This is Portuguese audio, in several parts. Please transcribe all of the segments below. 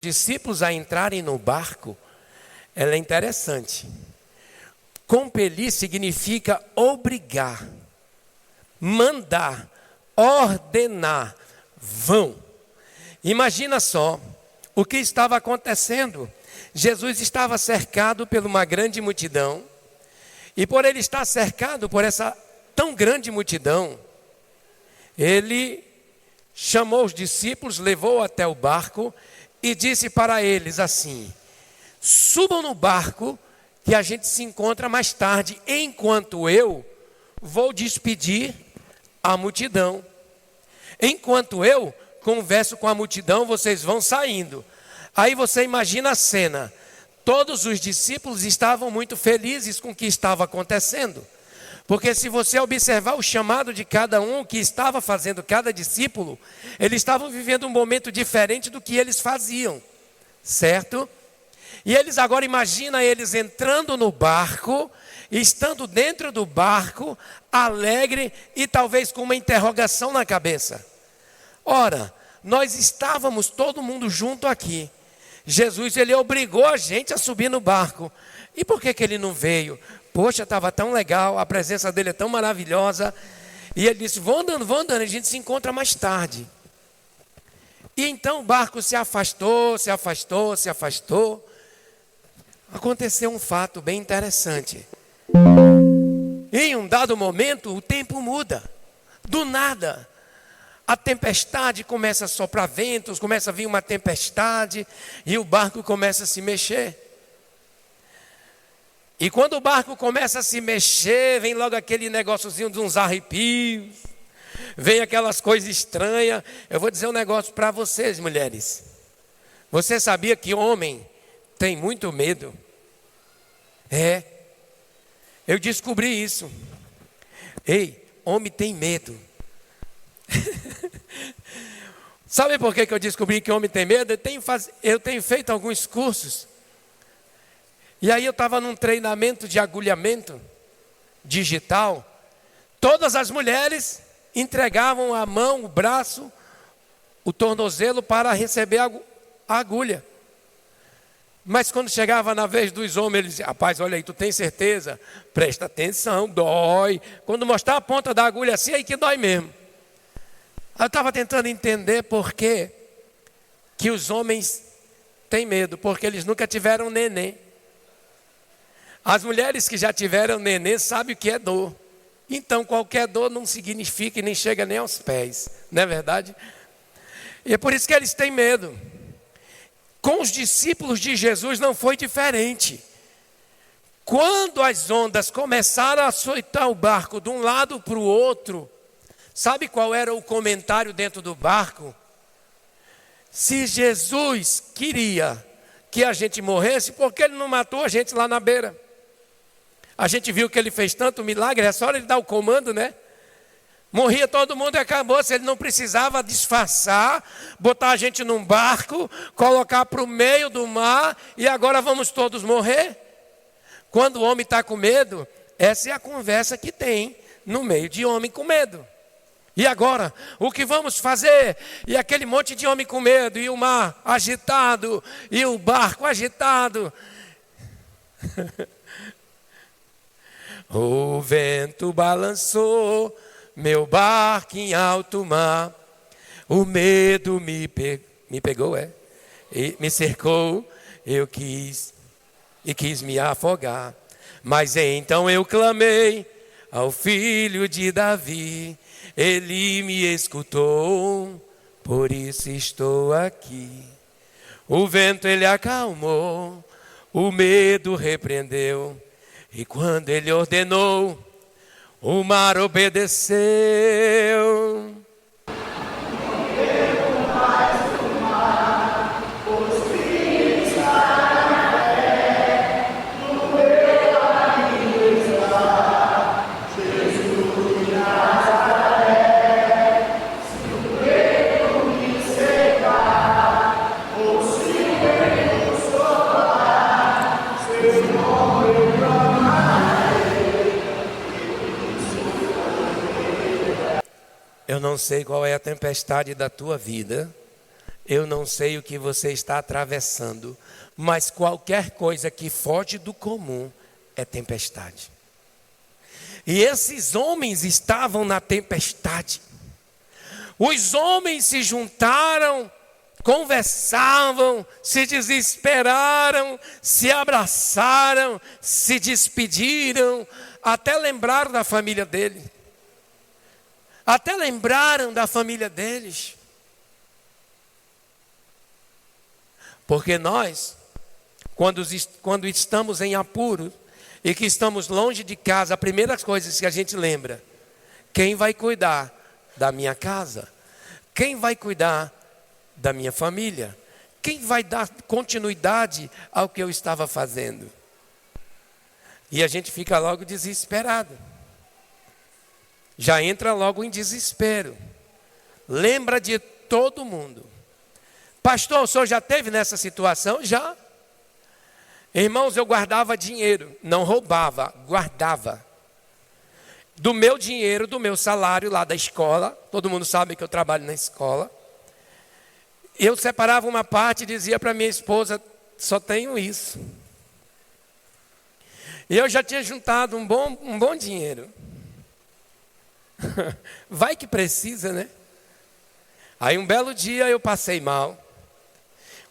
discípulos a entrarem no barco, ela é interessante. Compelir significa obrigar, mandar, ordenar. Vão. Imagina só o que estava acontecendo. Jesus estava cercado por uma grande multidão. E por ele estar cercado por essa tão grande multidão, ele chamou os discípulos, levou até o barco e disse para eles assim: subam no barco que a gente se encontra mais tarde, enquanto eu vou despedir a multidão. Enquanto eu converso com a multidão, vocês vão saindo. Aí você imagina a cena. Todos os discípulos estavam muito felizes com o que estava acontecendo. Porque se você observar o chamado de cada um, que estava fazendo cada discípulo, eles estavam vivendo um momento diferente do que eles faziam, certo? E eles agora, imagina eles entrando no barco, estando dentro do barco, alegre e talvez com uma interrogação na cabeça. Ora, nós estávamos todo mundo junto aqui. Jesus, ele obrigou a gente a subir no barco. E por que ele não veio? Poxa, estava tão legal, a presença dele é tão maravilhosa. E ele disse, vão andando, a gente se encontra mais tarde. E então o barco se afastou. Aconteceu um fato bem interessante. Em um dado momento, o tempo muda. Do nada, a tempestade começa a soprar ventos, começa a vir uma tempestade e o barco começa a se mexer. E quando o barco começa a se mexer, vem logo aquele negóciozinho de uns arrepios, vem aquelas coisas estranhas. Eu vou dizer um negócio para vocês, mulheres. Você sabia que homem tem muito medo? É. Eu descobri isso. Ei, homem tem medo. Sabe por que eu descobri que homem tem medo? Eu tenho feito alguns cursos. E aí eu estava num treinamento de agulhamento digital. Todas as mulheres entregavam a mão, o braço, o tornozelo para receber a agulha. Mas quando chegava na vez dos homens, eles diziam, rapaz, olha aí, tu tem certeza? Presta atenção, dói. Quando mostrar a ponta da agulha assim, aí que dói mesmo. Eu estava tentando entender por que os homens têm medo, porque eles nunca tiveram neném. As mulheres que já tiveram neném sabem o que é dor. Então qualquer dor não significa e nem chega nem aos pés, não é verdade? E é por isso que eles têm medo. Com os discípulos de Jesus não foi diferente. Quando as ondas começaram a açoitar o barco de um lado para o outro, sabe qual era o comentário dentro do barco? Se Jesus queria que a gente morresse, por que ele não matou a gente lá na beira? A gente viu que ele fez tanto milagre, é só ele dar o comando, né? Morria todo mundo e acabou. Se ele não precisava disfarçar, botar a gente num barco, colocar para o meio do mar e agora vamos todos morrer? Quando o homem está com medo, essa é a conversa que tem no meio de homem com medo. E agora, o que vamos fazer? E aquele monte de homem com medo, e o mar agitado, e o barco agitado. O vento balançou meu barco em alto mar. O medo me pegou, e me cercou. Eu quis me afogar. Mas então eu clamei ao filho de Davi. Ele me escutou, por isso estou aqui. O vento ele acalmou, o medo repreendeu. E quando ele ordenou, o mar obedeceu. Eu não sei qual é a tempestade da tua vida. Eu não sei o que você está atravessando, mas qualquer coisa que foge do comum é tempestade. E esses homens estavam na tempestade. Os homens se juntaram, conversavam, se desesperaram, se abraçaram, se despediram, até lembraram da família dele. Até lembraram da família deles. Porque nós, quando estamos em apuro e que estamos longe de casa, a primeira coisa que a gente lembra: quem vai cuidar da minha casa? Quem vai cuidar da minha família? Quem vai dar continuidade ao que eu estava fazendo? E a gente fica logo desesperado. Já entra logo em desespero. Lembra de todo mundo. Pastor, o senhor já esteve nessa situação? Já. Irmãos, eu guardava dinheiro. Não roubava, guardava. Do meu dinheiro, do meu salário lá da escola. Todo mundo sabe que eu trabalho na escola. Eu separava uma parte e dizia para minha esposa: só tenho isso. E eu já tinha juntado um bom dinheiro. Vai que precisa, né? Aí um belo dia eu passei mal.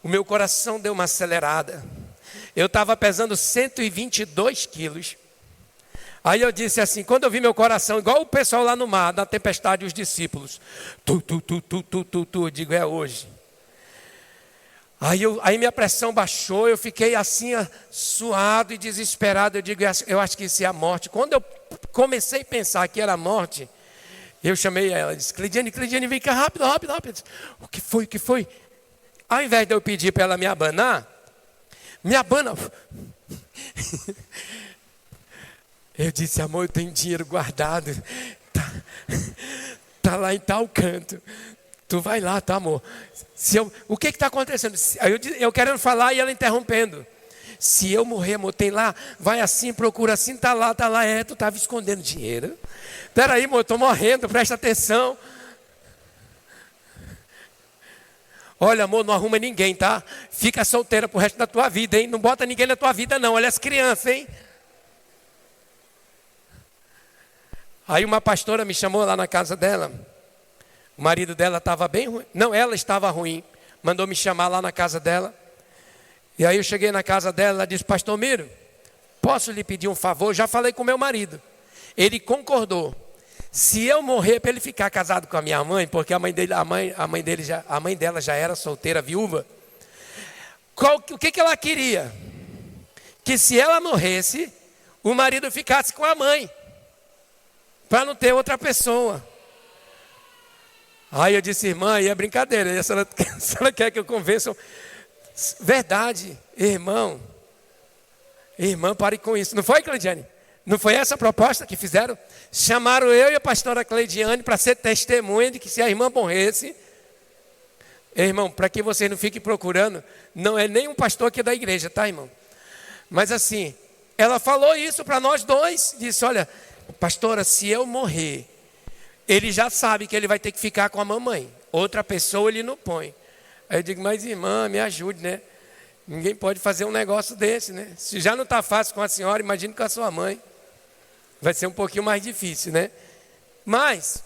O meu coração deu uma acelerada. Eu estava pesando 122 quilos. Aí eu disse assim, quando eu vi meu coração, igual o pessoal lá no mar, na tempestade, os discípulos. Eu digo, é hoje. Aí minha pressão baixou, eu fiquei assim, suado e desesperado. Eu digo, eu acho que isso é a morte. Quando eu comecei a pensar que era a morte, eu chamei ela, disse, Cleidiane, vem cá, rápido. Disse, o que foi? Ao invés de eu pedir para ela me abanar, me abana. Eu disse, amor, eu tenho dinheiro guardado, tá lá em tal canto. Tu vai lá, tá, amor? O que está acontecendo? Aí eu querendo falar e ela interrompendo. Se eu morrer, amor, tem lá, vai assim, procura assim, tá lá. Tu estava escondendo dinheiro. Peraí, amor, eu estou morrendo, presta atenção. Olha, amor, não arruma ninguém, tá? Fica solteira pro resto da tua vida, hein? Não bota ninguém na tua vida, não. Olha as crianças, hein? Aí uma pastora me chamou lá na casa dela. O marido dela estava bem ruim. Não, ela estava ruim. Mandou me chamar lá na casa dela. E aí eu cheguei na casa dela, ela disse, pastor Miro, posso lhe pedir um favor? Já falei com meu marido. Ele concordou. Se eu morrer para ele ficar casado com a minha mãe, porque a mãe dela já era solteira, viúva. O que ela queria? Que se ela morresse, o marido ficasse com a mãe. Para não ter outra pessoa. Aí eu disse, irmã, aí é brincadeira. A senhora quer que eu convença? Verdade, irmão. Irmã, pare com isso. Não foi, Cleidiane? Não foi essa a proposta que fizeram? Chamaram eu e a pastora Cleidiane para ser testemunha de que se a irmã morresse... Irmão, para que você não fique procurando, não é nem um pastor aqui da igreja, tá, irmão? Mas assim, ela falou isso para nós dois. Disse, olha, pastora, se eu morrer... Ele já sabe que ele vai ter que ficar com a mamãe. Outra pessoa ele não põe. Aí eu digo, mas irmã, me ajude, né? Ninguém pode fazer um negócio desse, né? Se já não está fácil com a senhora, imagine com a sua mãe. Vai ser um pouquinho mais difícil, né? Mas,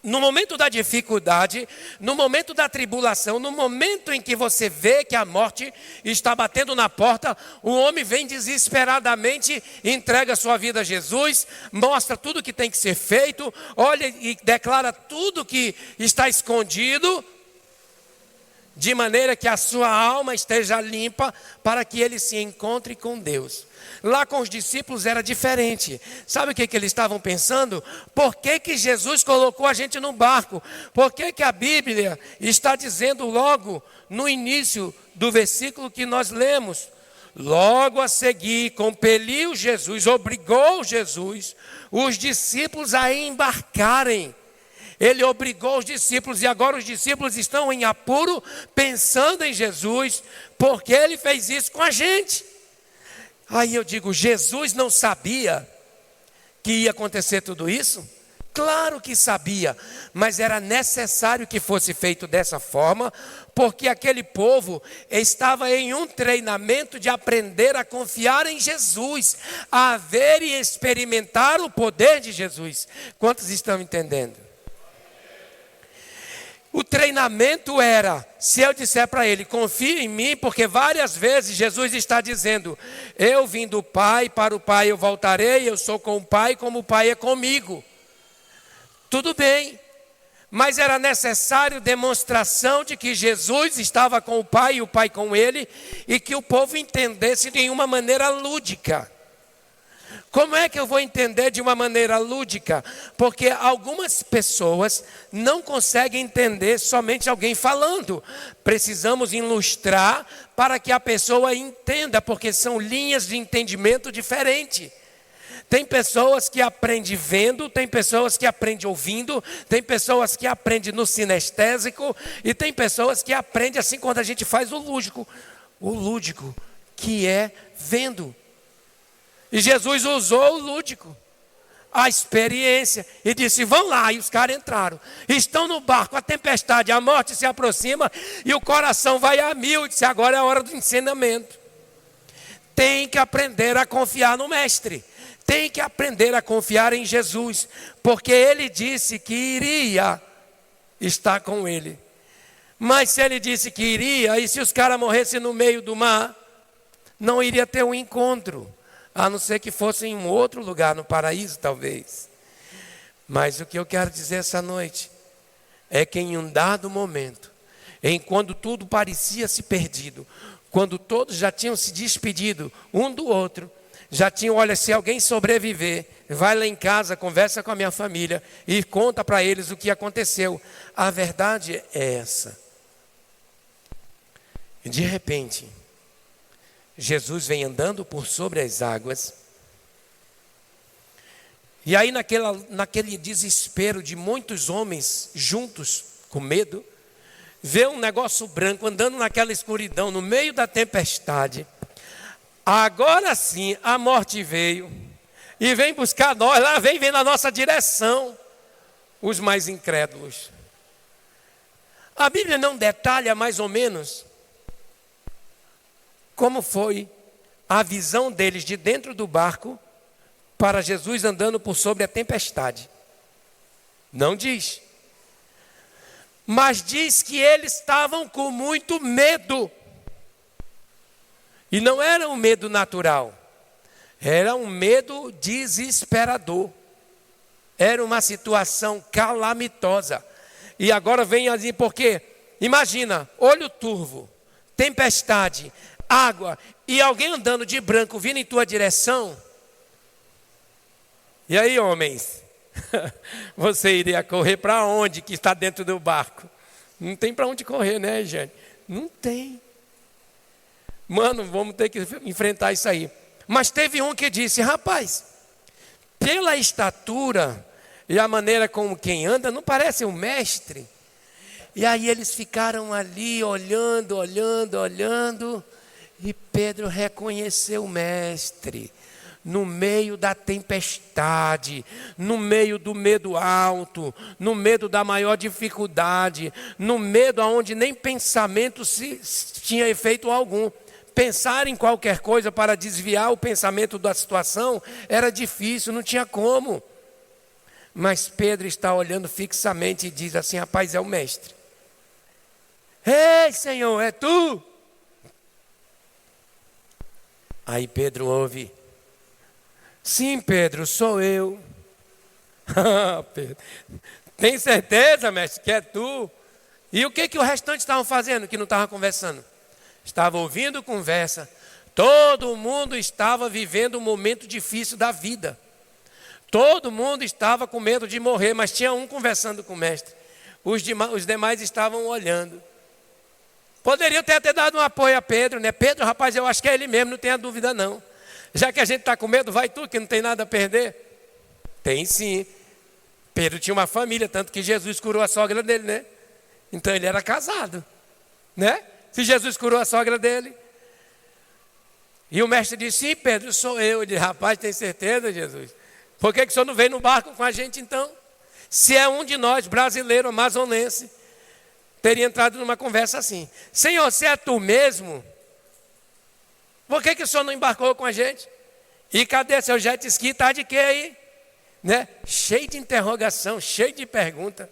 no momento da dificuldade, no momento da tribulação, no momento em que você vê que a morte está batendo na porta, o homem vem desesperadamente, entrega sua vida a Jesus, mostra tudo que tem que ser feito, olha e declara tudo que está escondido, de maneira que a sua alma esteja limpa para que ele se encontre com Deus. Lá com os discípulos era diferente. Sabe o que eles estavam pensando? Por que Jesus colocou a gente no barco? Por que a Bíblia está dizendo logo no início do versículo que nós lemos? Logo a seguir, compeliu Jesus, obrigou Jesus, os discípulos a embarcarem. Ele obrigou os discípulos e agora os discípulos estão em apuro pensando em Jesus, porque ele fez isso com a gente. Aí eu digo, Jesus não sabia que ia acontecer tudo isso? Claro que sabia, mas era necessário que fosse feito dessa forma, porque aquele povo estava em um treinamento de aprender a confiar em Jesus, a ver e experimentar o poder de Jesus. Quantos estão entendendo? O treinamento era, se eu disser para ele, confia em mim, porque várias vezes Jesus está dizendo, eu vim do Pai, para o Pai eu voltarei, eu sou com o Pai, como o Pai é comigo. Tudo bem, mas era necessário demonstração de que Jesus estava com o Pai e o Pai com ele, e que o povo entendesse de uma maneira lúdica. Como é que eu vou entender de uma maneira lúdica? Porque algumas pessoas não conseguem entender somente alguém falando. Precisamos ilustrar para que a pessoa entenda, porque são linhas de entendimento diferentes. Tem pessoas que aprendem vendo, tem pessoas que aprendem ouvindo, tem pessoas que aprendem no sinestésico, e tem pessoas que aprendem assim quando a gente faz o lúdico, que é vendo. E Jesus usou o lúdico, a experiência, e disse, vão lá, e os caras entraram. Estão no barco, a tempestade, a morte se aproxima, e o coração vai a mil, disse, agora é a hora do ensinamento. Tem que aprender a confiar no mestre, tem que aprender a confiar em Jesus, porque ele disse que iria estar com ele. Mas se ele disse que iria, e se os caras morressem no meio do mar, não iria ter um encontro. A não ser que fosse em um outro lugar, no paraíso talvez. Mas o que eu quero dizer essa noite é que em um dado momento, quando tudo parecia se perdido, quando todos já tinham se despedido um do outro, já tinham, olha, se alguém sobreviver, vai lá em casa, conversa com a minha família e conta para eles o que aconteceu. A verdade é essa. E de repente, Jesus vem andando por sobre as águas. E aí naquele desespero de muitos homens juntos, com medo, vê um negócio branco andando naquela escuridão, no meio da tempestade. Agora sim a morte veio e vem buscar nós, lá vem na nossa direção, os mais incrédulos. A Bíblia não detalha mais ou menos como foi a visão deles de dentro do barco para Jesus andando por sobre a tempestade. Não diz. Mas diz que eles estavam com muito medo. E não era um medo natural. Era um medo desesperador. Era uma situação calamitosa. E agora vem assim, porque, imagina, olho turvo, tempestade, água, e alguém andando de branco vindo em tua direção. E aí, homens, você iria correr para onde que está dentro do barco? Não tem para onde correr, né, gente? Não tem. Mano, vamos ter que enfrentar isso aí. Mas teve um que disse, rapaz, pela estatura e a maneira como quem anda, não parece um mestre? E aí eles ficaram ali olhando, e Pedro reconheceu o mestre. No meio da tempestade, no meio do medo alto, no medo da maior dificuldade, no medo onde nem pensamento tinha efeito algum. Pensar em qualquer coisa para desviar o pensamento da situação era difícil, não tinha como. Mas Pedro está olhando fixamente e diz assim, rapaz, é o mestre. Ei, Senhor, é tu? Aí Pedro ouve, sim, Pedro, sou eu. Pedro, tem certeza, mestre, que é tu? E o que o restante estavam fazendo que não estavam conversando? Estavam ouvindo conversa. Todo mundo estava vivendo um momento difícil da vida. Todo mundo estava com medo de morrer, mas tinha um conversando com o mestre. Os demais estavam olhando. Poderiam ter até dado um apoio a Pedro, né? Pedro, rapaz, eu acho que é ele mesmo, não tenha dúvida não. Já que a gente está com medo, vai tu, que não tem nada a perder. Tem sim. Pedro tinha uma família, tanto que Jesus curou a sogra dele, né? Então ele era casado, né? Se Jesus curou a sogra dele. E o mestre disse, sim, Pedro, sou eu. Ele disse, rapaz, tem certeza, Jesus? Por que o senhor não veio no barco com a gente então? Se é um de nós, brasileiro, amazonense, teria entrado numa conversa assim: Senhor, se é tu mesmo, por que o senhor não embarcou com a gente? E cadê seu jet ski? Está de quê aí? Né? Cheio de interrogação, cheio de pergunta.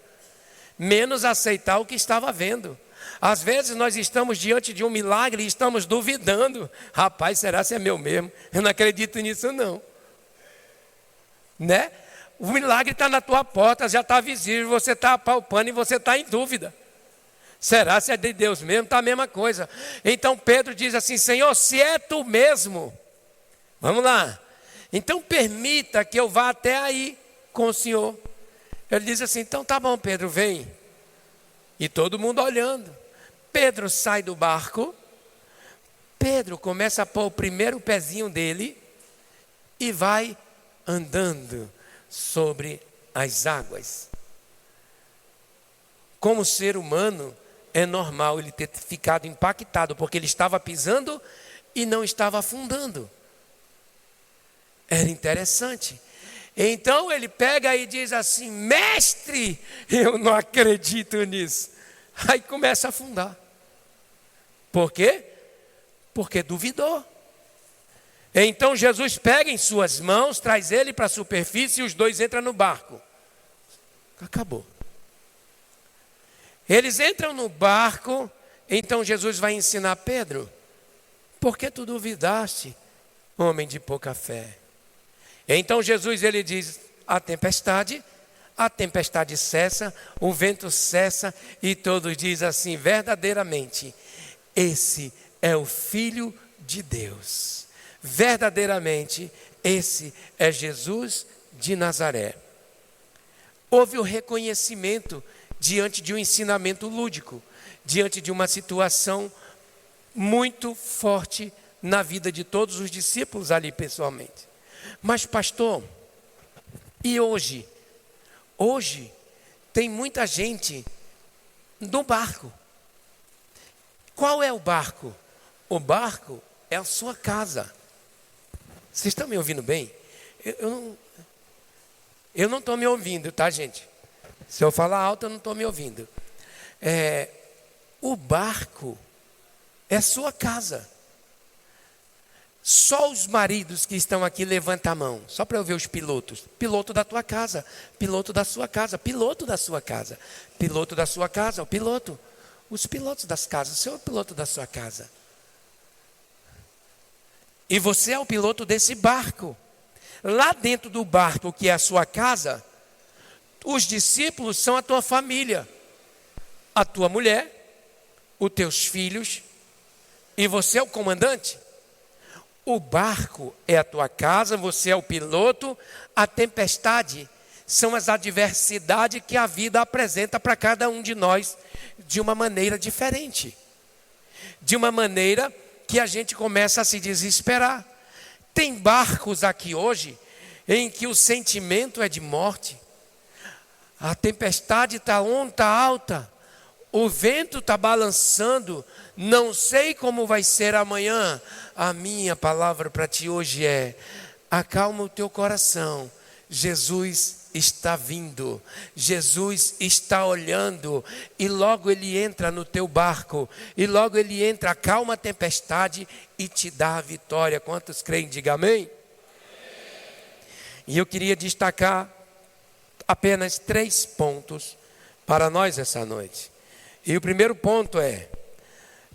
Menos aceitar o que estava vendo. Às vezes nós estamos diante de um milagre e estamos duvidando. Rapaz, será se é meu mesmo? Eu não acredito nisso não. Né? O milagre está na tua porta, já está visível, você está apalpando e você está em dúvida. Será se é de Deus mesmo? Está a mesma coisa. Então Pedro diz assim: Senhor, se é tu mesmo, vamos lá. Então permita que eu vá até aí com o Senhor. Ele diz assim: então tá bom, Pedro, vem. E todo mundo olhando. Pedro sai do barco. Pedro começa a pôr o primeiro pezinho dele e vai andando sobre as águas. Como ser humano, é normal ele ter ficado impactado, porque ele estava pisando e não estava afundando. Era interessante. Então ele pega e diz assim: mestre, eu não acredito nisso. Aí começa a afundar. Por quê? Porque duvidou. Então Jesus pega em suas mãos, traz ele para a superfície e os dois entram no barco. Acabou. Eles entram no barco, então Jesus vai ensinar Pedro: por que tu duvidaste, homem de pouca fé? Então Jesus ele diz: a tempestade cessa, o vento cessa, e todos dizem assim: verdadeiramente, esse é o Filho de Deus. Verdadeiramente, esse é Jesus de Nazaré. Houve o reconhecimento diante de um ensinamento lúdico, diante de uma situação muito forte na vida de todos os discípulos ali pessoalmente. Mas pastor, e hoje? Hoje tem muita gente no barco. Qual é o barco? O barco é a sua casa. Vocês estão me ouvindo bem? Eu não estou me ouvindo, tá, gente? Se eu falar alto, eu não estou me ouvindo. O barco é a sua casa. Só os maridos que estão aqui levantam a mão, só para eu ver os pilotos. Piloto da tua casa, piloto da sua casa, piloto da sua casa, piloto da sua casa, o piloto. Os pilotos das casas, o senhor é o piloto da sua casa. E você é o piloto desse barco. Lá dentro do barco, que é a sua casa, os discípulos são a tua família, a tua mulher, os teus filhos, e você é o comandante. O barco é a tua casa, você é o piloto. A tempestade são as adversidades que a vida apresenta para cada um de nós de uma maneira diferente. De uma maneira que a gente começa a se desesperar. Tem barcos aqui hoje em que o sentimento é de morte. A tempestade está onda alta, o vento está balançando, não sei como vai ser amanhã. A minha palavra para ti hoje é: acalma o teu coração, Jesus está vindo, Jesus está olhando, e logo Ele entra no teu barco, e logo Ele entra, acalma a tempestade e te dá a vitória. Quantos creem? Diga amém. E eu queria destacar apenas 3 pontos para nós essa noite. E o primeiro ponto é: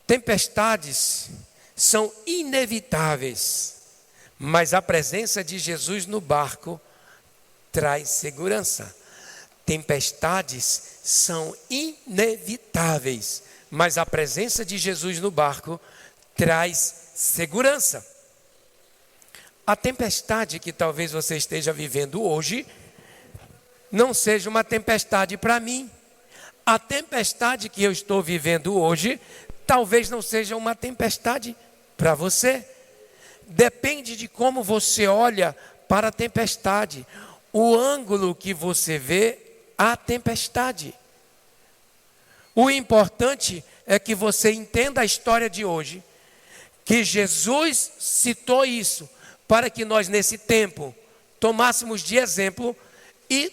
tempestades são inevitáveis, mas a presença de Jesus no barco traz segurança. Tempestades são inevitáveis, mas a presença de Jesus no barco traz segurança. A tempestade que talvez você esteja vivendo hoje não seja uma tempestade para mim. A tempestade que eu estou vivendo hoje talvez não seja uma tempestade para você. Depende de como você olha para a tempestade, o ângulo que você vê a tempestade. O importante é que você entenda a história de hoje, que Jesus citou isso para que nós nesse tempo tomássemos de exemplo e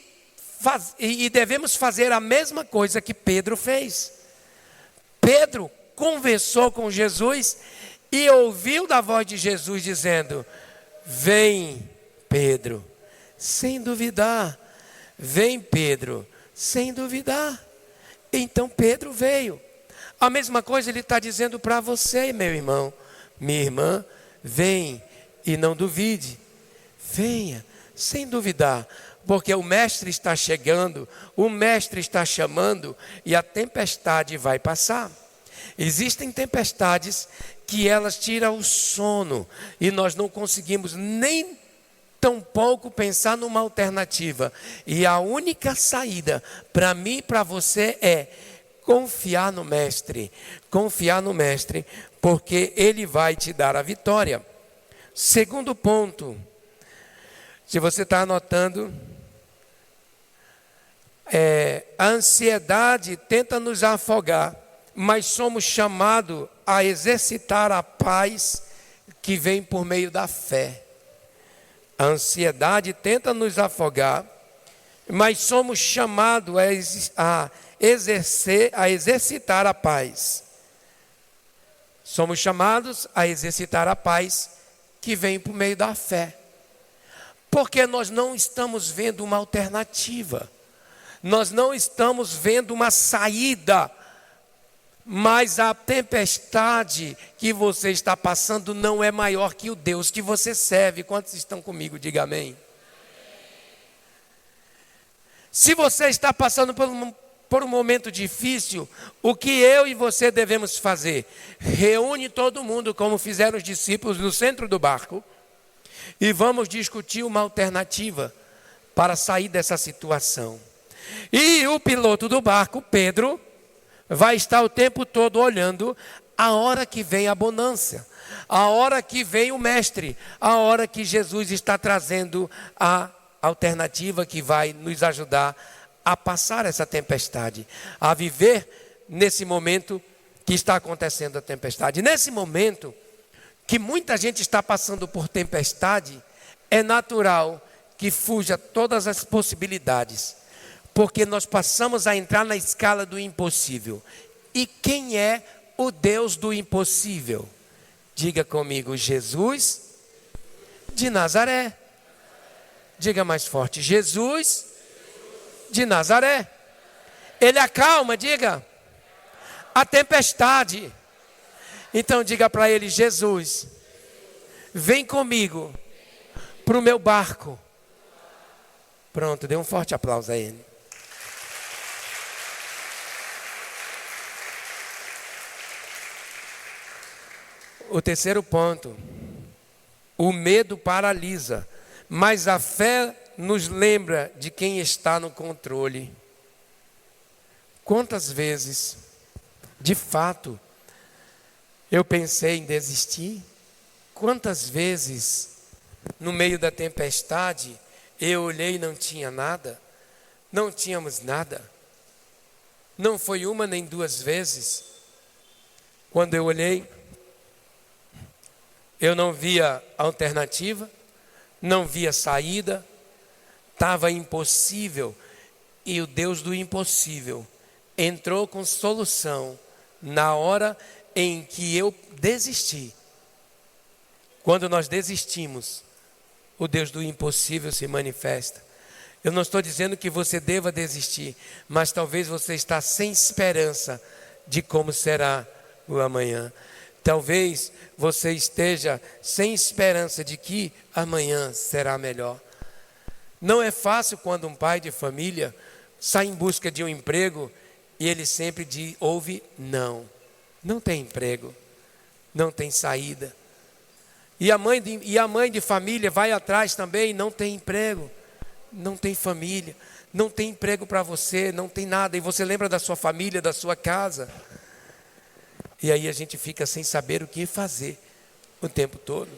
devemos fazer a mesma coisa que Pedro fez. Pedro conversou com Jesus e ouviu da voz de Jesus dizendo: vem, Pedro, sem duvidar. Vem, Pedro, sem duvidar. Então Pedro veio. A mesma coisa ele está dizendo para você, meu irmão, minha irmã. Vem e não duvide. Venha, sem duvidar. Porque o mestre está chegando, o mestre está chamando e a tempestade vai passar. Existem tempestades que elas tiram o sono e nós não conseguimos nem tampouco pensar numa alternativa. E a única saída para mim e para você é confiar no mestre. Confiar no mestre, porque ele vai te dar a vitória. Segundo ponto, se você está anotando, a ansiedade tenta nos afogar, mas somos chamados a exercitar a paz que vem por meio da fé. A ansiedade tenta nos afogar, mas somos chamados a exercitar a paz. Somos chamados a exercitar a paz que vem por meio da fé. Porque nós não estamos vendo uma alternativa. Nós não estamos vendo uma saída. Mas a tempestade que você está passando não é maior que o Deus que você serve. Quantos estão comigo? Diga amém. Se você está passando por um momento difícil, o que eu e você devemos fazer? Reúne todo mundo, como fizeram os discípulos no centro do barco, e vamos discutir uma alternativa para sair dessa situação. E o piloto do barco, Pedro, vai estar o tempo todo olhando a hora que vem a bonança, a hora que vem o mestre, a hora que Jesus está trazendo a alternativa que vai nos ajudar a passar essa tempestade, a viver nesse momento que está acontecendo a tempestade. Nesse momento que muita gente está passando por tempestade, é natural que fuja todas as possibilidades, porque nós passamos a entrar na escala do impossível. E quem é o Deus do impossível? Diga comigo: Jesus de Nazaré. Diga mais forte: Jesus de Nazaré. Ele acalma, diga, a tempestade. Então diga para ele: Jesus, vem comigo para o meu barco. Pronto, dê um forte aplauso a ele. O terceiro ponto: o medo paralisa, mas a fé nos lembra de quem está no controle. Quantas vezes, de fato, eu pensei em desistir? Quantas vezes, no meio da tempestade, eu olhei e não tinha nada? Não tínhamos nada. Não foi uma nem duas vezes. Quando eu olhei, eu não via alternativa, não via saída, estava impossível. E o Deus do impossível entrou com solução na hora em que eu desisti. Quando nós desistimos, o Deus do impossível se manifesta. Eu não estou dizendo que você deva desistir, mas talvez você está sem esperança de como será o amanhã. Talvez você esteja sem esperança de que amanhã será melhor. Não é fácil quando um pai de família sai em busca de um emprego e ele sempre ouve não. Não tem emprego, não tem saída. E a mãe de família vai atrás também, não tem emprego, não tem família, não tem emprego para você, não tem nada. E você lembra da sua família, da sua casa. E aí a gente fica sem saber o que fazer o tempo todo.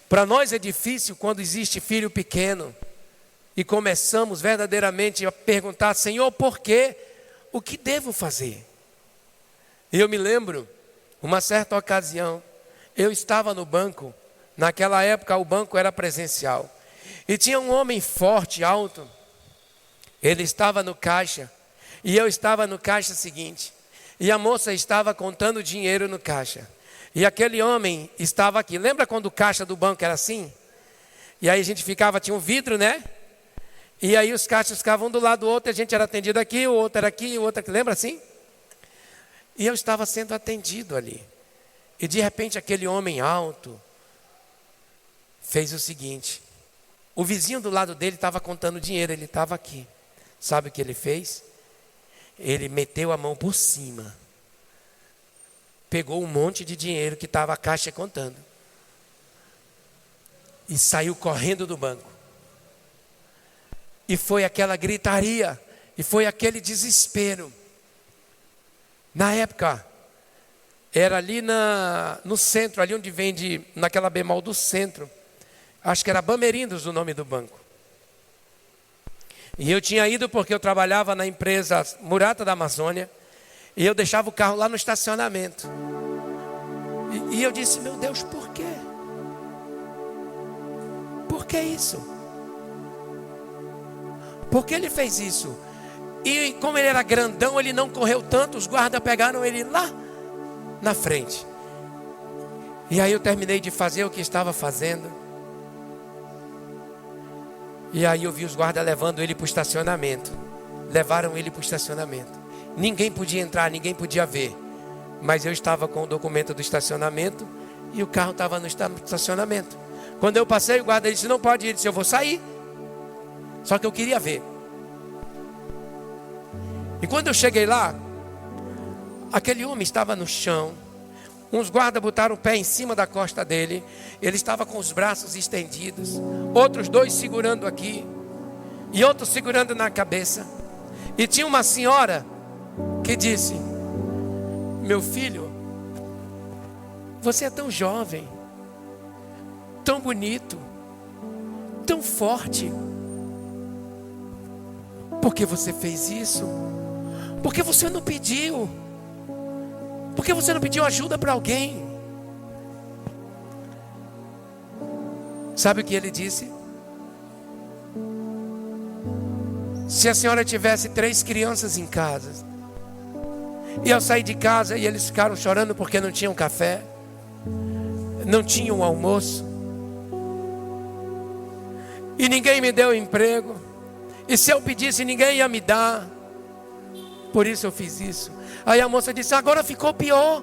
Para nós é difícil quando existe filho pequeno e começamos verdadeiramente a perguntar: Senhor, por quê? O que devo fazer? Eu me lembro, uma certa ocasião, eu estava no banco. Naquela época o banco era presencial. E tinha um homem forte, alto. Ele estava no caixa. E eu estava no caixa seguinte. E a moça estava contando dinheiro no caixa. E aquele homem estava aqui. Lembra quando o caixa do banco era assim? E aí a gente ficava, tinha um vidro, né? E aí os caixas ficavam um do lado do outro, a gente era atendido aqui, o outro era aqui, o outro aqui. Lembra assim? E eu estava sendo atendido ali. E de repente aquele homem alto fez o seguinte. O vizinho do lado dele estava contando dinheiro, ele estava aqui. Sabe o que ele fez? Ele meteu a mão por cima. Pegou um monte de dinheiro que estava a caixa contando. E saiu correndo do banco. E foi aquela gritaria. E foi aquele desespero. Na época, era ali no centro, ali onde vende, naquela bemol do centro. Acho que era Bamerindos o nome do banco. E eu tinha ido porque eu trabalhava na empresa Murata da Amazônia. E eu deixava o carro lá no estacionamento. E eu disse, meu Deus, por quê? Por que isso? Por que ele fez isso? E como ele era grandão, ele não correu tanto, os guardas pegaram ele lá na frente. E aí eu terminei de fazer o que estava fazendo. E aí eu vi os guardas levando ele para o estacionamento. Levaram ele para o estacionamento. Ninguém podia entrar, ninguém podia ver. Mas eu estava com o documento do estacionamento e o carro estava no estacionamento. Quando eu passei, o guarda disse, não pode ir. Ele disse, eu vou sair. Só que eu queria ver. E quando eu cheguei lá, aquele homem estava no chão. Uns guardas botaram o pé em cima da costa dele. Ele estava com os braços estendidos. Outros dois segurando aqui. E outros segurando na cabeça. E tinha uma senhora que disse, meu filho, você é tão jovem, tão bonito, tão forte. Por que você fez isso? Porque você não pediu. Porque você não pediu ajuda para alguém. Sabe o que ele disse? Se a senhora tivesse 3 crianças em casa, e eu saí de casa e eles ficaram chorando porque não tinham café, não tinham almoço, e ninguém me deu emprego, e se eu pedisse ninguém ia me dar, por isso eu fiz isso. Aí a moça disse, agora ficou pior,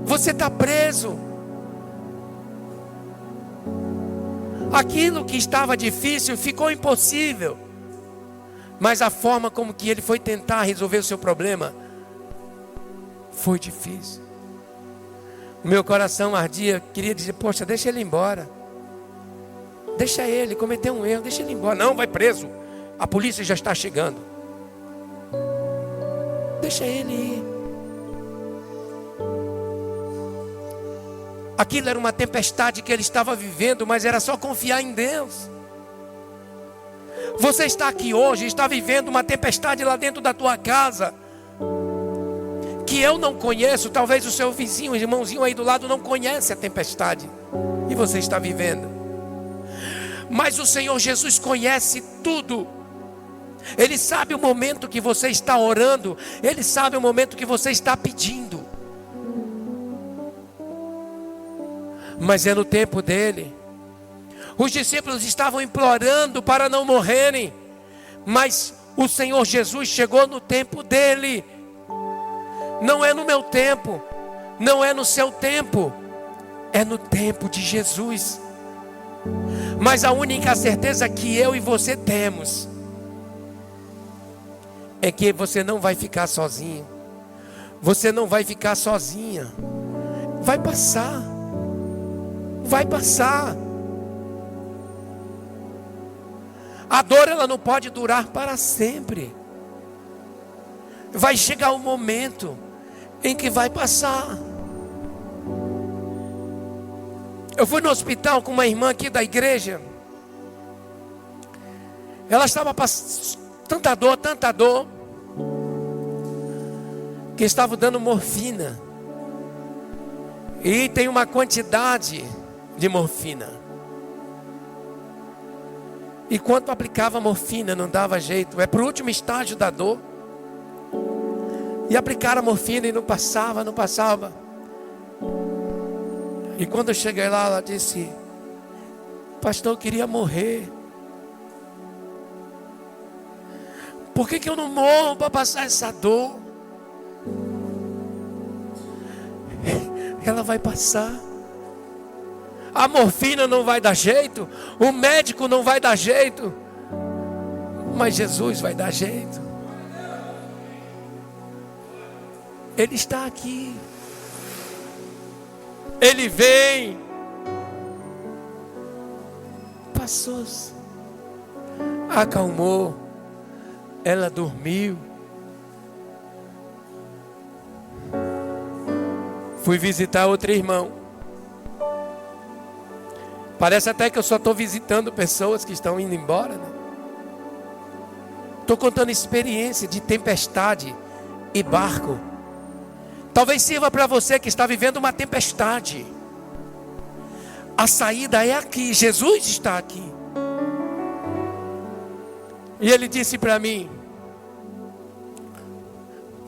você está preso. Aquilo que estava difícil ficou impossível. Mas a forma como que ele foi tentar resolver o seu problema foi difícil. O meu coração ardia, queria dizer, poxa, deixa ele embora. Deixa ele, cometeu um erro, deixa ele embora. Não, vai preso, a polícia já está chegando. Deixa ele ir. Aquilo era uma tempestade que ele estava vivendo, mas era só confiar em Deus. Você está aqui hoje, está vivendo uma tempestade lá dentro da tua casa, que eu não conheço, talvez o seu vizinho, o irmãozinho aí do lado não conhece a tempestade, e você está vivendo. Mas o Senhor Jesus conhece tudo. Ele sabe o momento que você está orando, Ele sabe o momento que você está pedindo. Mas é no tempo dele. Os discípulos estavam implorando para não morrerem, mas o Senhor Jesus chegou no tempo dele. Não é no meu tempo, não é no seu tempo, é no tempo de Jesus. Mas a única certeza que eu e você temos é que você não vai ficar sozinho. Você não vai ficar sozinha. Vai passar. Vai passar. A dor, ela não pode durar para sempre. Vai chegar um momento em que vai passar. Eu fui no hospital com uma irmã aqui da igreja. Ela estava passando tanta dor, que estava dando morfina. E tem uma quantidade de morfina. E quando aplicava morfina não dava jeito. É para o último estágio da dor. E aplicaram a morfina e não passava, não passava. E quando eu cheguei lá, ela disse: pastor, eu queria morrer. Por que eu não morro para passar essa dor? Ela vai passar. A morfina não vai dar jeito, o médico não vai dar jeito, mas Jesus vai dar jeito. Ele está aqui. Ele vem. Passou, acalmou. Ela dormiu. Fui visitar outro irmão. Parece até que eu só estou visitando pessoas que estão indo embora, né? Estou contando experiência de tempestade e barco. Talvez sirva para você que está vivendo uma tempestade. A saída é aqui. Jesus está aqui. E ele disse para mim: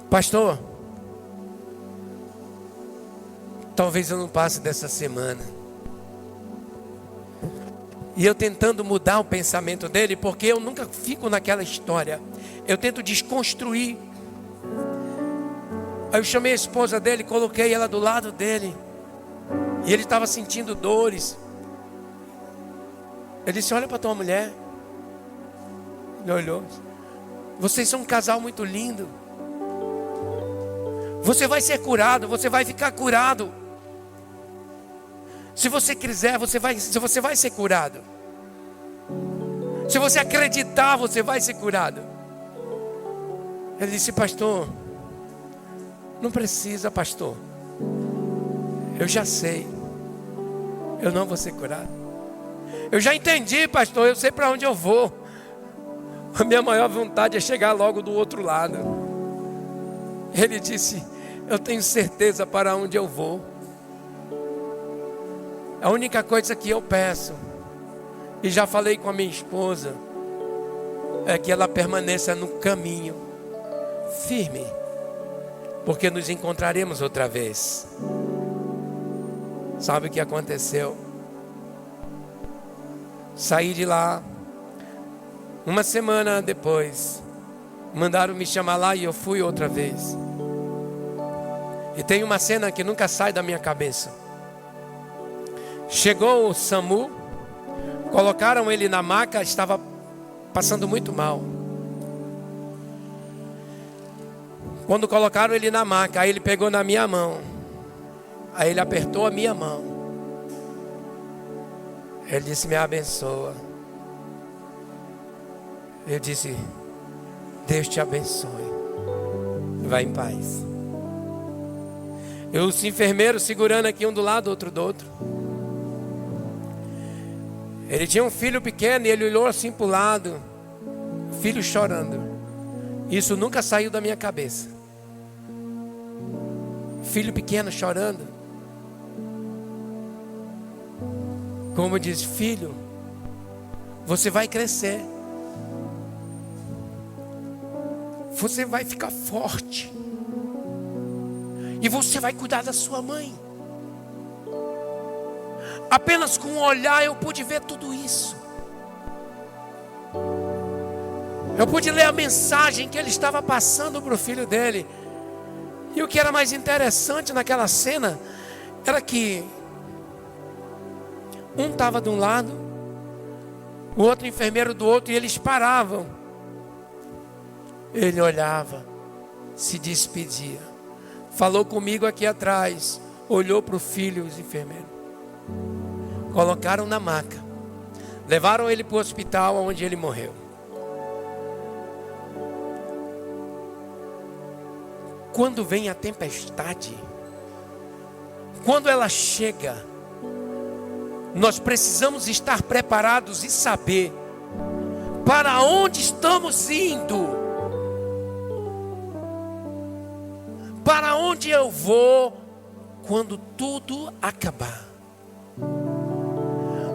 pastor, talvez eu não passe dessa semana. E eu tentando mudar o pensamento dele, porque eu nunca fico naquela história. Eu tento desconstruir. Aí eu chamei a esposa dele, coloquei ela do lado dele. E ele estava sentindo dores. Ele disse: olha para tua mulher. Ele olhou: vocês são um casal muito lindo. Você vai ser curado, você vai ficar curado. Se você quiser, você vai ser curado. Se você acreditar, você vai ser curado. Ele disse: pastor, não precisa, pastor. Eu já sei. Eu não vou ser curado. Eu já entendi, pastor. Eu sei para onde eu vou. A minha maior vontade é chegar logo do outro lado. Ele disse: eu tenho certeza para onde eu vou. A única coisa que eu peço, e já falei com a minha esposa, é que ela permaneça no caminho, firme, porque nos encontraremos outra vez. Sabe o que aconteceu? Saí de lá, uma semana depois, mandaram me chamar lá e eu fui outra vez. E tem uma cena que nunca sai da minha cabeça. Chegou o SAMU, colocaram ele na maca, estava passando muito mal. Quando colocaram ele na maca, aí ele pegou na minha mão. Aí ele apertou a minha mão. Ele disse: me abençoa. Eu disse: Deus te abençoe. Vai em paz. Os enfermeiros segurando aqui um do lado, outro do outro. Ele tinha um filho pequeno e ele olhou assim para o lado, filho chorando. Isso nunca saiu da minha cabeça. Filho pequeno chorando. Como diz: filho, você vai crescer. Você vai ficar forte. E você vai cuidar da sua mãe. Apenas com um olhar eu pude ver tudo isso. Eu pude ler a mensagem que ele estava passando para o filho dele. E o que era mais interessante naquela cena era que um estava de um lado, o outro enfermeiro do outro, e eles paravam. Ele olhava, se despedia, falou comigo aqui atrás, olhou para o filho e os enfermeiros. Colocaram na maca, levaram ele para o hospital onde ele morreu. Quando vem a tempestade, quando ela chega, nós precisamos estar preparados e saber para onde estamos indo, para onde eu vou quando tudo acabar.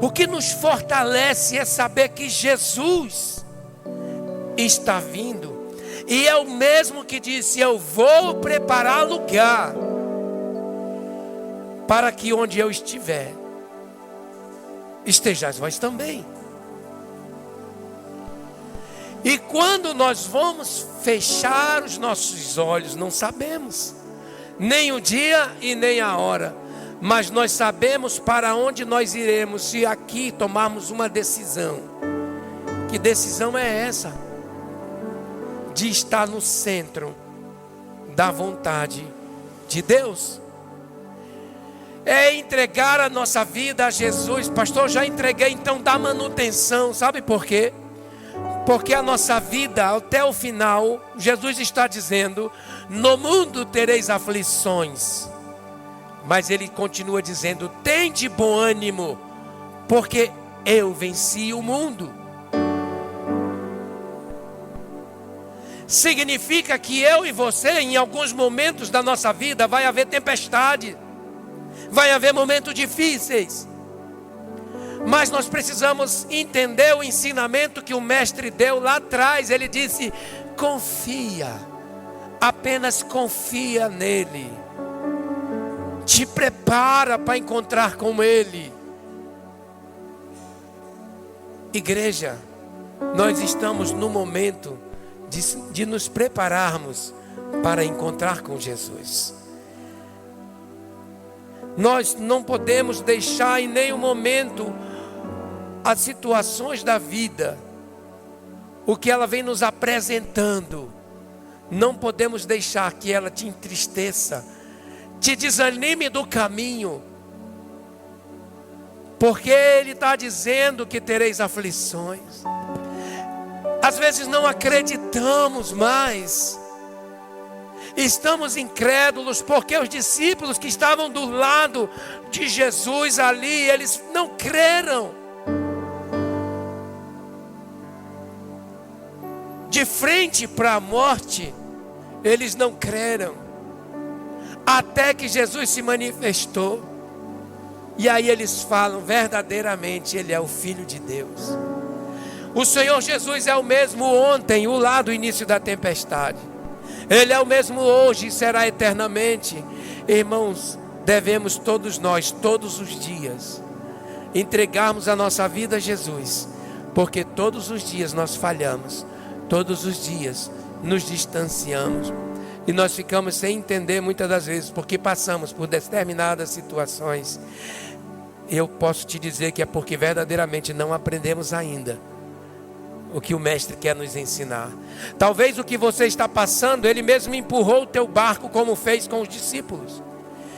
O que nos fortalece é saber que Jesus está vindo E é o mesmo que disse: eu vou preparar lugar para que onde eu estiver, estejais vós também. E quando nós vamos fechar os nossos olhos, não sabemos nem o dia e nem a hora, mas nós sabemos para onde nós iremos se aqui tomarmos uma decisão. Que decisão é essa? De estar no centro da vontade de Deus. É entregar a nossa vida a Jesus. Pastor, já entreguei, então dá manutenção. Sabe por quê? Porque a nossa vida até o final, Jesus está dizendo: no mundo tereis aflições. Mas Ele continua dizendo: tem de bom ânimo, porque eu venci o mundo. Significa que eu e você, em alguns momentos da nossa vida, vai haver tempestade, vai haver momentos difíceis. Mas nós precisamos entender o ensinamento que o mestre deu lá atrás. Ele disse: confia, apenas confia nele. Te prepara para encontrar com ele. Igreja, nós estamos no momento de nos prepararmos para encontrar com Jesus. Nós não podemos deixar em nenhum momento as situações da vida, o que ela vem nos apresentando, não podemos deixar que ela te entristeça, te desanime do caminho, porque Ele está dizendo que tereis aflições. Às vezes não acreditamos mais, estamos incrédulos, porque os discípulos que estavam do lado de Jesus ali, eles não creram. De frente para a morte, eles não creram, até que Jesus se manifestou, e aí eles falam: verdadeiramente Ele é o Filho de Deus. O Senhor Jesus é o mesmo ontem, o lá do início da tempestade. Ele é o mesmo hoje e será eternamente. Irmãos, devemos todos nós, todos os dias, entregarmos a nossa vida a Jesus, porque todos os dias nós falhamos, todos os dias nos distanciamos, e nós ficamos sem entender muitas das vezes, porque passamos por determinadas situações. Eu posso te dizer que é porque verdadeiramente não aprendemos ainda o que o mestre quer nos ensinar. Talvez o que você está passando, Ele mesmo empurrou o teu barco, como fez com os discípulos.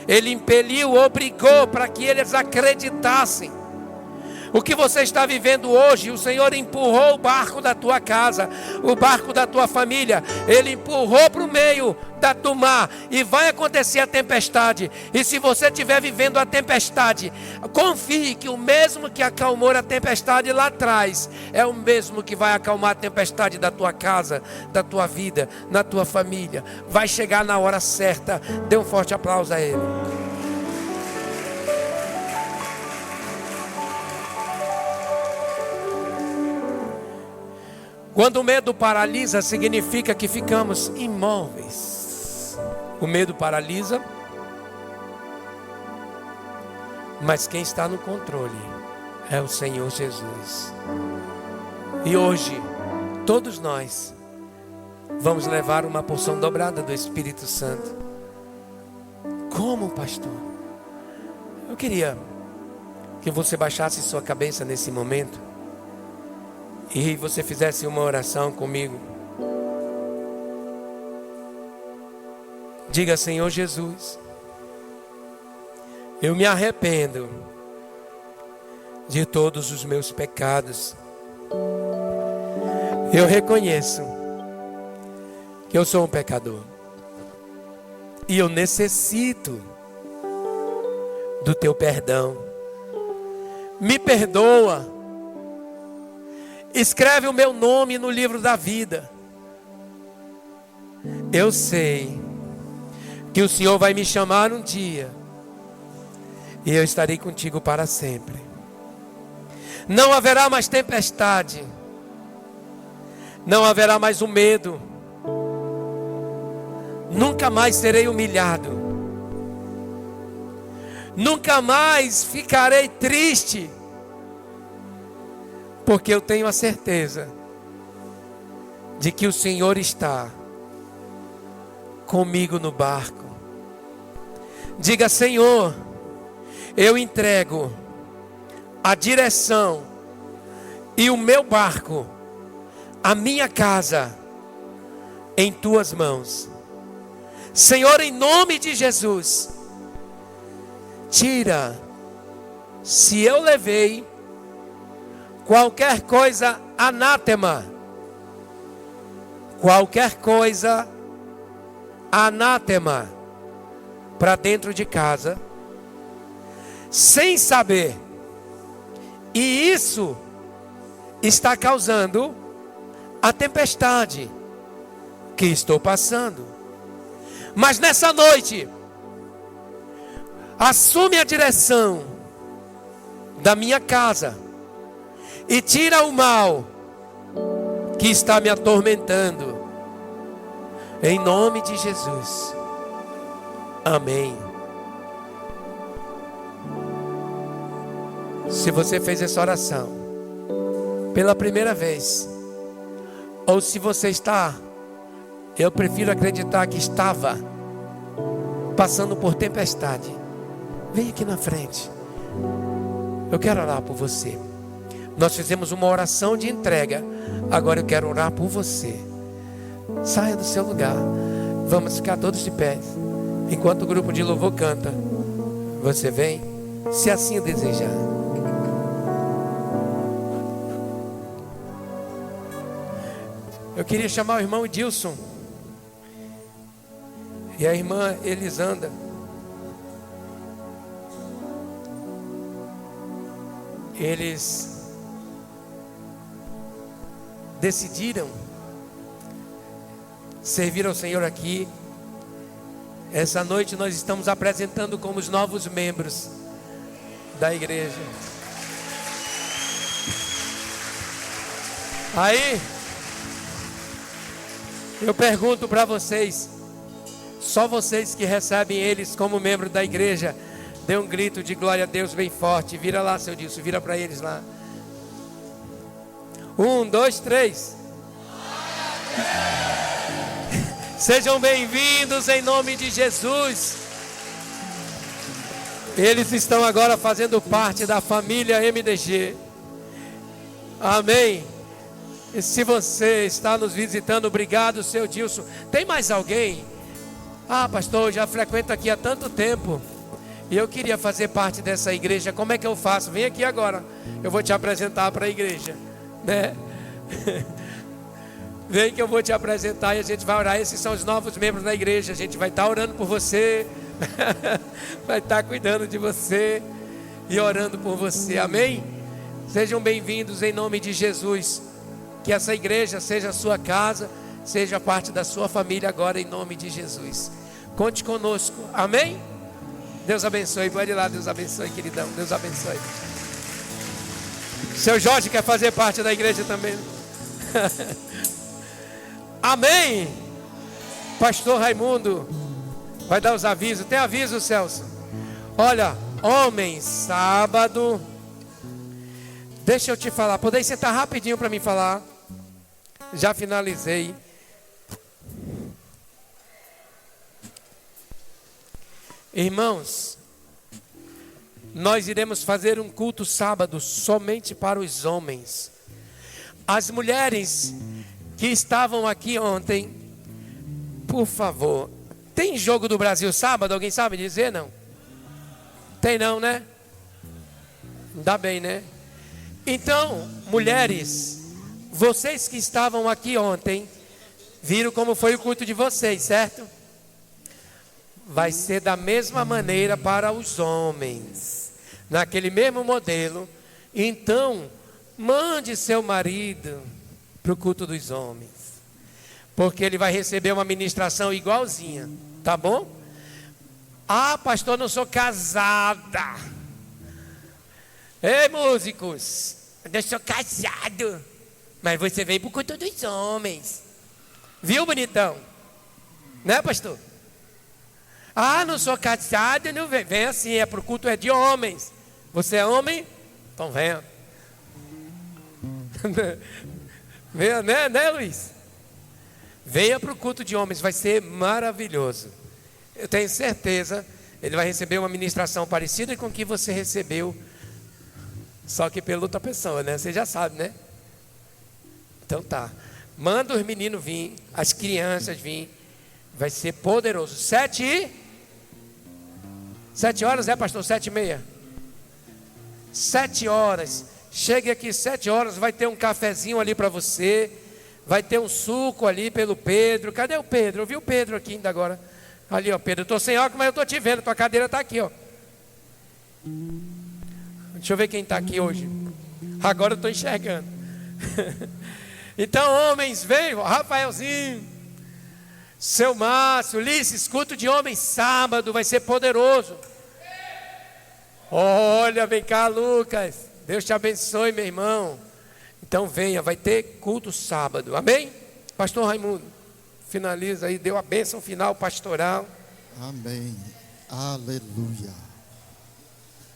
Ele impeliu, obrigou para que eles acreditassem. O que você está vivendo hoje, o Senhor empurrou o barco da tua casa, o barco da tua família, Ele empurrou para o meio do mar, e vai acontecer a tempestade. E se você estiver vivendo a tempestade, confie que o mesmo que acalmou a tempestade lá atrás, é o mesmo que vai acalmar a tempestade da tua casa, da tua vida, na tua família. Vai chegar na hora certa. Dê um forte aplauso a Ele. Quando o medo paralisa, significa que ficamos imóveis. O medo paralisa, mas quem está no controle é o Senhor Jesus. E hoje, todos nós vamos levar uma porção dobrada do Espírito Santo. Como, pastor? Eu queria que você baixasse sua cabeça nesse momento e você fizesse uma oração comigo. Diga: Senhor Jesus, eu me arrependo de todos os meus pecados. Eu reconheço que eu sou um pecador e eu necessito do teu perdão. Me perdoa. Escreve o meu nome no livro da vida. Eu sei que o Senhor vai me chamar um dia e eu estarei contigo para sempre. Não haverá mais tempestade, não haverá mais o medo, Nunca mais serei humilhado. Nunca mais ficarei triste. Porque eu tenho a certeza de que o Senhor está comigo no barco. Diga: Senhor, eu entrego a direção e o meu barco, a minha casa, em tuas mãos. Senhor, em nome de Jesus, tira, se eu levei qualquer coisa anátema, qualquer coisa anátema para dentro de casa, sem saber, e isso está causando a tempestade que estou passando. Mas nessa noite, assume a direção da minha casa e tira o mal que está me atormentando, em nome de Jesus. Amém. Se você fez essa oração pela primeira vez, ou se você está, eu prefiro acreditar que estava passando por tempestade, vem aqui na frente. Eu quero orar por você. Nós fizemos uma oração de entrega, agora eu quero orar por você. Saia do seu lugar. Vamos ficar todos de pé enquanto o grupo de louvor canta. Você vem, se assim o desejar. Eu queria chamar o irmão Dilson e a irmã Elisanda. Eles decidiram servir ao Senhor aqui. Essa noite nós estamos apresentando como os novos membros da igreja. Aí eu pergunto para vocês, só vocês que recebem eles como membro da igreja, dê um grito de glória a Deus bem forte. Vira lá, seu Dilson, vira para eles lá. 1, 2, 3. Sejam bem-vindos em nome de Jesus. Eles estão agora fazendo parte da família MDG. Amém. E se você está nos visitando, obrigado, seu Dilson. Tem mais alguém? Ah, pastor, eu já frequento aqui há tanto tempo e eu queria fazer parte dessa igreja. Como é que eu faço? Vem aqui agora, eu vou te apresentar para a igreja, né? Vem que eu vou te apresentar e a gente vai orar. Esses são os novos membros da igreja. A gente vai estar orando por você, vai estar cuidando de você e orando por você, amém? Sejam bem-vindos em nome de Jesus. Que essa igreja seja a sua casa, seja parte da sua família agora em nome de Jesus. Conte conosco, amém? Deus abençoe, pode ir lá, Deus abençoe, queridão, Deus abençoe. Seu Jorge quer fazer parte da igreja também. Amém. Pastor Raimundo vai dar os avisos. Tem aviso, Celso? Olha, homens, sábado. Deixa eu te falar, podeis sentar rapidinho para me falar. Já finalizei. Irmãos, nós iremos fazer um culto sábado somente para os homens. As mulheres que estavam aqui ontem, por favor, tem jogo do Brasil sábado? Alguém sabe dizer? Não? Tem não, né? Dá bem, né? Então, mulheres, vocês que estavam aqui ontem, viram como foi o culto de vocês, certo? Vai ser da mesma maneira para os homens, naquele mesmo modelo. Então, mande seu marido para o culto dos homens, porque ele vai receber uma ministração igualzinha, tá bom? Ah, pastor, não sou casada. Ei, músicos, eu sou casado, mas você veio para o culto dos homens, viu, bonitão? Né, pastor? Ah, não sou casado, não vem. Vem assim, é para o culto, é de homens. Você é homem? Então venha. Venha, né, Luiz? Venha para o culto de homens, vai ser maravilhoso. Eu tenho certeza, ele vai receber uma ministração parecida com que você recebeu, só que pela outra pessoa, né? Você já sabe, né? Então tá. Manda os meninos vir, as crianças vir. Vai ser poderoso. 7 horas, pastor? 7h30. 7 horas. Chegue aqui 7 horas, vai ter um cafezinho ali para você. Vai ter um suco ali pelo Pedro. Cadê o Pedro? Eu vi o Pedro aqui ainda agora. Ali, ó, Pedro. Eu estou sem óculos, mas eu estou te vendo. Tua cadeira está aqui, ó. Deixa eu ver quem está aqui hoje. Agora eu estou enxergando. Então, homens, venham. Rafaelzinho, seu Márcio, Ulisses, culto de homens sábado, vai ser poderoso. Olha, vem cá, Lucas. Deus te abençoe, meu irmão. Então venha, vai ter culto sábado. Amém? Pastor Raimundo, finaliza aí, deu a bênção final pastoral. Amém. Aleluia.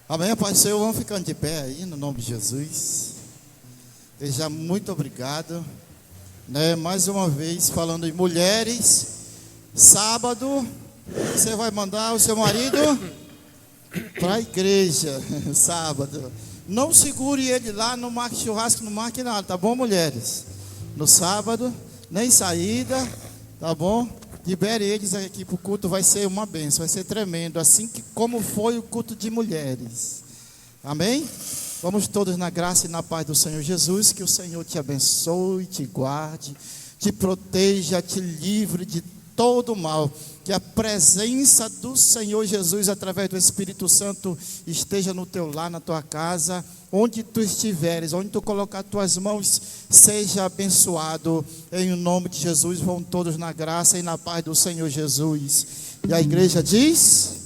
Amém, Pai do Senhor. Vamos ficando de pé aí, no nome de Jesus. Seja muito obrigado, né? Mais uma vez falando em mulheres. Sábado você vai mandar o seu marido para a igreja. Sábado. Não segure ele lá, não marque churrasco, não marque nada, tá bom, mulheres? No sábado, nem saída, tá bom? Libere eles aqui para o culto, vai ser uma bênção, vai ser tremendo, assim que como foi o culto de mulheres. Amém? Vamos todos na graça e na paz do Senhor Jesus, que o Senhor te abençoe, te guarde, te proteja, te livre de todo mal, que a presença do Senhor Jesus, através do Espírito Santo, esteja no teu lar, na tua casa, onde tu estiveres, onde tu colocar tuas mãos, seja abençoado, em nome de Jesus. Vão todos na graça e na paz do Senhor Jesus. E a igreja diz...